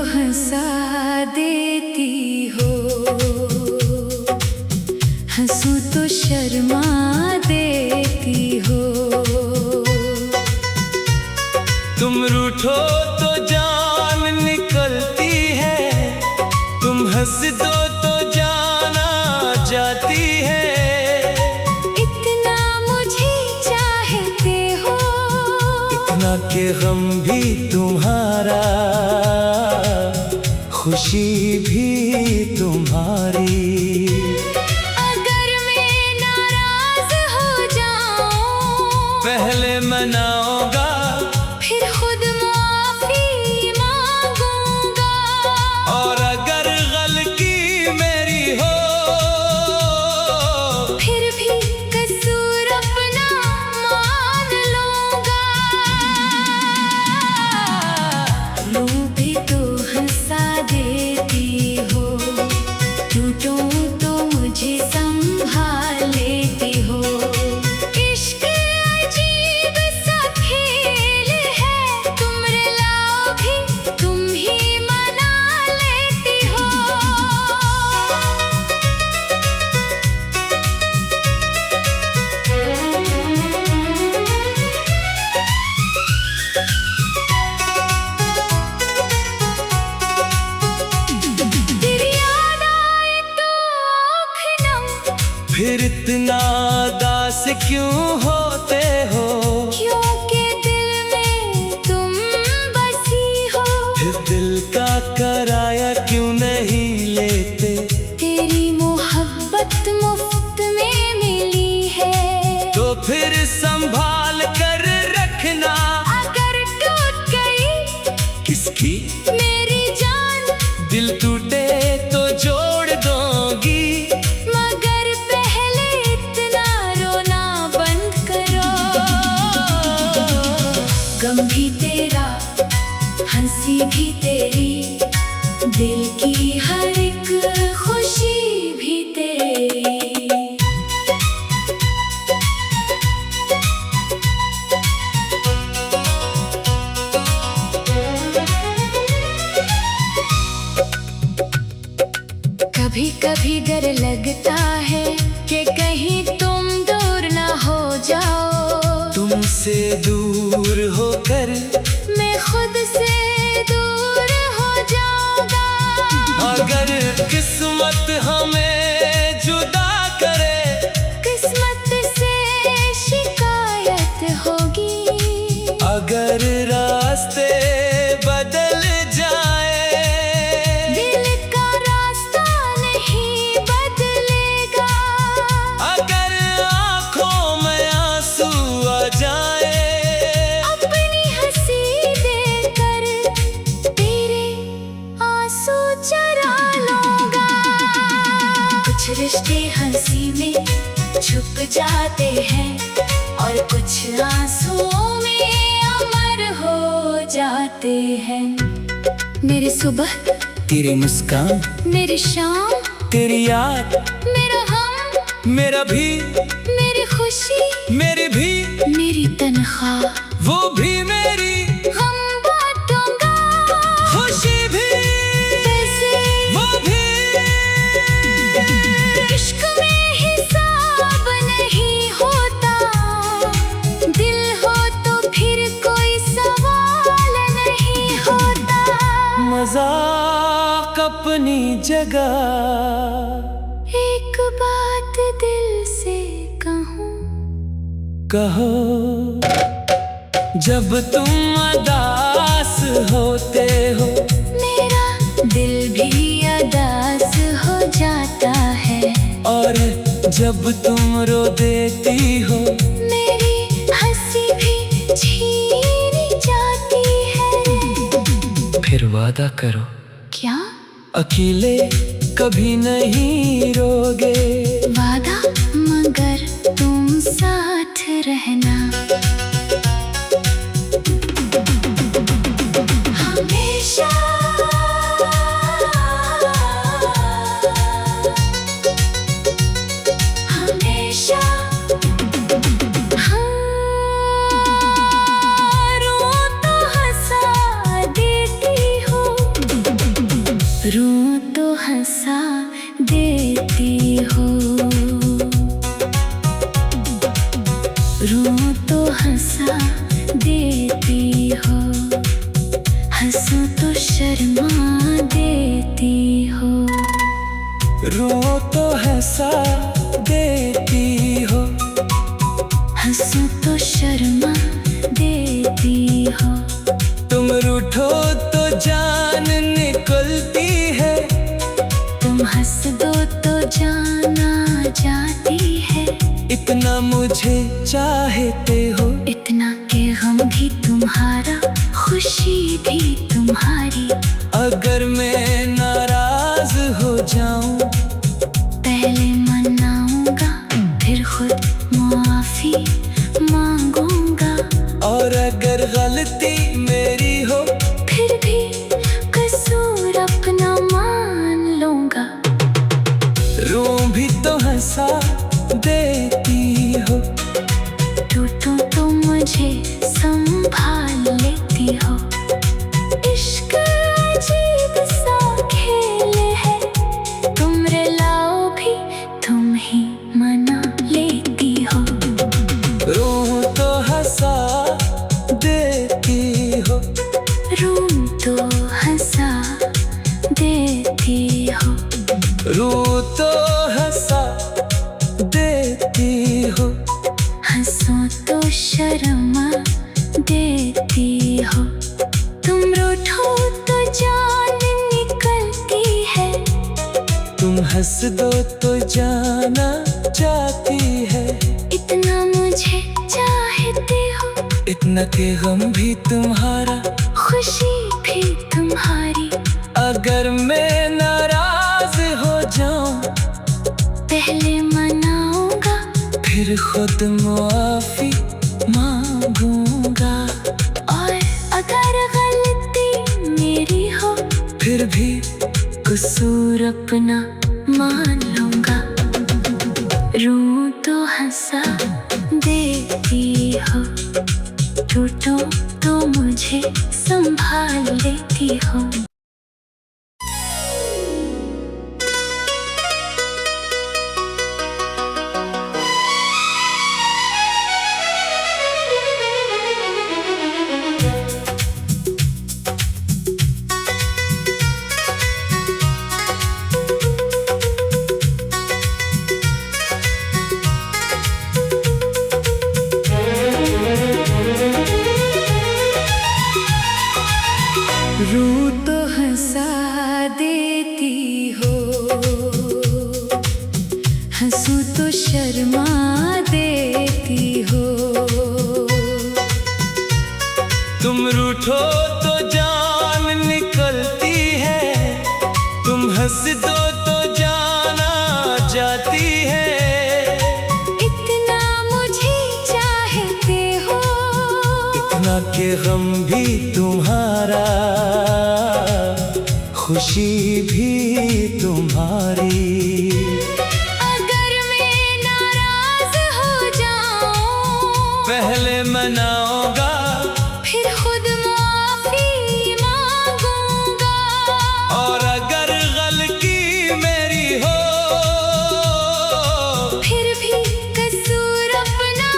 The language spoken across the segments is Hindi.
हंसा देती हो, हंसूं तो शर्मा देती हो। तुम रूठो तो जान निकलती है, तुम हंस दो तो जान आ जाती है। इतना मुझे चाहते हो, इतना कि गम भी तुम्हारा, खुशी भी तुम्हारी। अगर मैं नाराज हो जाऊं, पहले मनाऊंगा, फिर खुद माफी मांगूंगा। और अगर गलती मेरी हो, फिर भी कसूर अपना मान लूंगा। यूं भी तो हंसा देती हो, टूटूं तो मुझे संभाल लेती हो। इश्क अजीब सा खेल है, तुम रुलाओ भी तुम ही मना लेती हो। तेरी याद आए तो आँख नम, फिर इतना उदास क्यों होते हो? क्योंकि दिल में तुम बसी हो। फिर दिल का कराया क्यों नहीं लेते? तेरी मोहब्बत मुफ्त में मिली है, तो फिर संभाल कर रखना। अगर टूट गई किसकी मेरी जान, दिल टूटे तो जोड़ दोगी। मगर पहले इतना रोना बंद करो। गम भी तेरा, हंसी भी तेरी, दिल की हर एक खुशी भी तेरी। कभी कभी डर लगता है कि कहीं तुम दूर ना हो जाओ। तुमसे दूर होकर मैं खुद से दूर हो जाऊंगा। अगर किस्मत हमें जुदा करे, किस्मत से शिकायत होगी। अगर रास्ते बदल जाए, दिल का रास्ता नहीं बदलेगा। अगर आँखों में आंसू आ जाए, अपनी हंसी देकर तेरे आंसू चुरा लूंगा। कुछ रिश्ते हंसी में छुप जाते हैं, और कुछ आंसुओं में अमर हो जाते हैं। मेरी सुबह, तेरी मुस्कान, मेरी शाम, तेरी याद, मेरा हम, मेरा भी, मेरी खुशी, मेरी भी, मेरी तनख्वाह, वो भी मेरी। गम बांटूंगा, खुशी भी, पैसे, वो भी। इश्क में हिसाब नहीं होता। दिल हो तो फिर कोई सवाल नहीं होता। मजाक अपनी जगह, एक बात दिल से कहूँ, कहो। जब तुम उदास होते हो, मेरा दिल भी उदास हो जाता है। और जब तुम रो देती हो, मेरी हंसी भी छीनी जाती है। फिर वादा करो, क्या अकेले कभी नहीं रोगे। वादा, मगर तुम साथ रहना। हमेशा हमेशा हाँ, रो तो हंसा देती हो, रूं तो हंसा देती हो, रूं तो हंसा देती हो, हंसूं तो शर्मा देती हो। रूं तो हंसा देती हो, हंसूं तो शर्मा देती हो। तुम रूठो तो जान निकलती है, तुम हंस दो तो जाना जाती है। इतना मुझे चाहते हो, इतना कि गम भी तुम्हारा, खुशी भी तुम्हारी। अगर मैं नाराज हो जाऊं, पहले मनाऊंगा फिर खुद माफी मांगूंगा। और अगर गलती मेरी हो, फिर भी कसूर अपना मान लूंगा। रूं भी तो हंसा देती हो, टूटूं तो मुझे संभाल लेती हो। इश्क अजीब सा खेल है, तुम रिलाओ भी तुम ही मना लेती हो। रूं तो हंसा देती हो, रूं तो हंसा देती हो। रूं तो हंसा देती हो, हंसो तो शर्मा देती हो। तुम रूठो तो जान निकलती है, तुम हंस दो तो जाना चाहती है। इतना मुझे चाहते हो, इतना कि गम भी तुम्हारा, खुशी भी तुम्हारी। अगर मैं नाराज हो जाऊं, पहले मनाऊंगा फिर खुद माफी मांगूंगा। और अगर गलती मेरी हो, फिर भी कसूर अपना मान लूंगा। रूं तो हंसा देती हो, टूटो तो मुझे संभाल लेती हो। रूं तो हंसा देती हो, हंसूं तो शर्मा देती हो। तुम रूठो तो जान निकलती है, तुम हंस दो तो जाना जाती है। इतना मुझे चाहते हो, इतना कि गम भी तुम्हारा, खुशी भी तुम्हारी। अगर मैं नाराज हो जाऊं, पहले मनाऊंगा फिर खुद माफी मांगूंगा। और अगर गलती मेरी हो, फिर भी कसूर अपना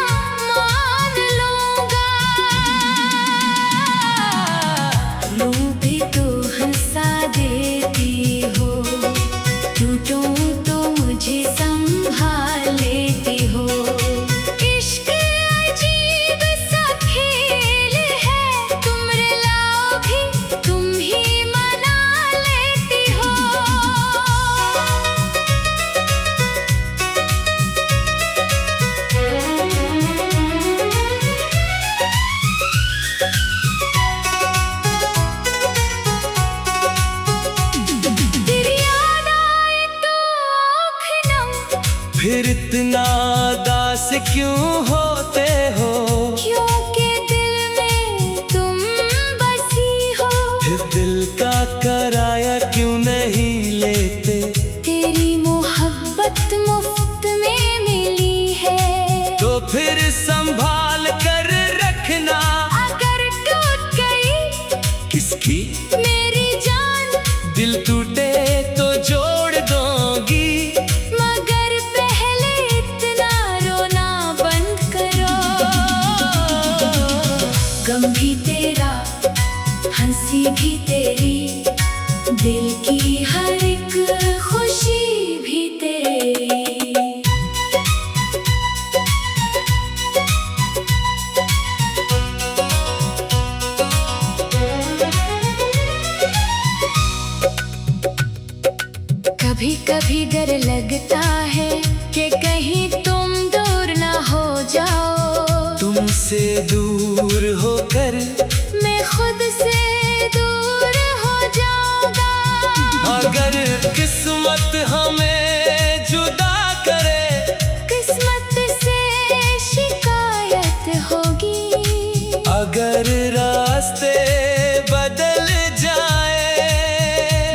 मान लूंगा। रूं भी तो हंसा देती हो, टूटो तो मुझे संभाल लेती हो। इश्क अजीब सा खेल है, तुम रिलाओ भी तुम ही मना लेती हो। तेरी याद आए तो आँख नम, फिर इतना दास क्यों होते हो? क्योंकि दिल में तुम बसी हो। फिर दिल का कराया क्यों नहीं लेते? तेरी मोहब्बत मुफ्त में मिली है, तो फिर संभाल कर रखना। अगर टूट गई किसकी मेरी जान, दिल टूटे भी तेरी, दिल की हर एक खुशी भी तेरी। कभी कभी डर लगता है कि कहीं तुम दूर ना हो जाओ। तुमसे दूर होकर मैं खुद से दूर हो जाऊंगा। अगर किस्मत हमें जुदा करे, किस्मत से शिकायत होगी। अगर रास्ते बदल जाए,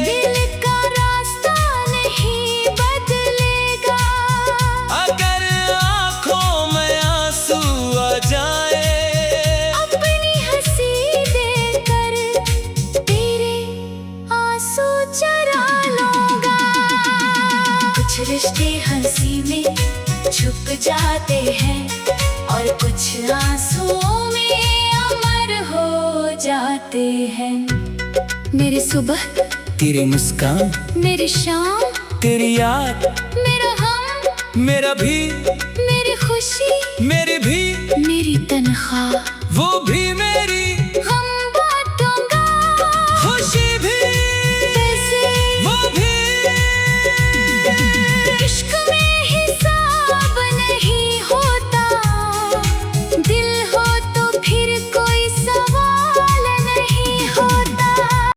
दिल का रास्ता नहीं बदलेगा। अगर आँखों में आंसू आ जाए, अपनी हंसी देकर तेरे आंसू चुरा लूंगा। कुछ रिश्ते हंसी में छुप जाते हैं और कुछ आंसुओं में अमर हो जाते हैं। मेरी सुबह, तेरी मुस्कान, मेरी शाम, तेरी याद, मेरा हम, मेरा भी